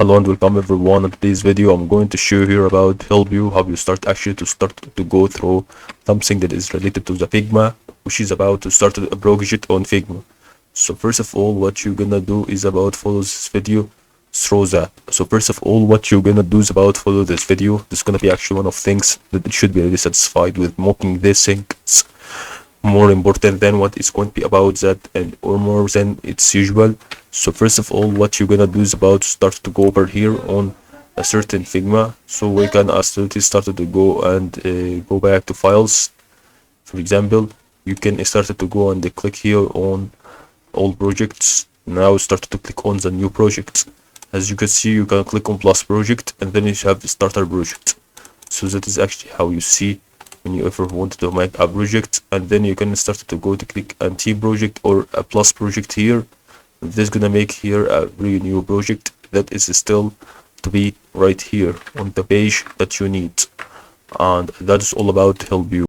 Hello and welcome everyone. In today's video, I'm going to show here about help you how you start to go through something that is related to the Figma, which is about to start a project on Figma. So first of all, what you're gonna do is about follow this video through that. So first of all, what you're gonna do is about follow this video. This is gonna be actually one of things that it should be really satisfied with making this things more important than what is going to be about that and or more than its usual. So first of all, what you're gonna do is about start to go over here on a certain Figma, so we can absolutely start to go and go back to files. For example, you can start to go and click here on all projects. Now start to click on the new project. As you can see, you can click on plus project and then you have the starter project. So that is actually how you see when you ever want to make a project, and then you can start to go to click a team project or a plus project here. This is gonna make here a really new project that is still to be right here on the page that you need, and that is all about to help you.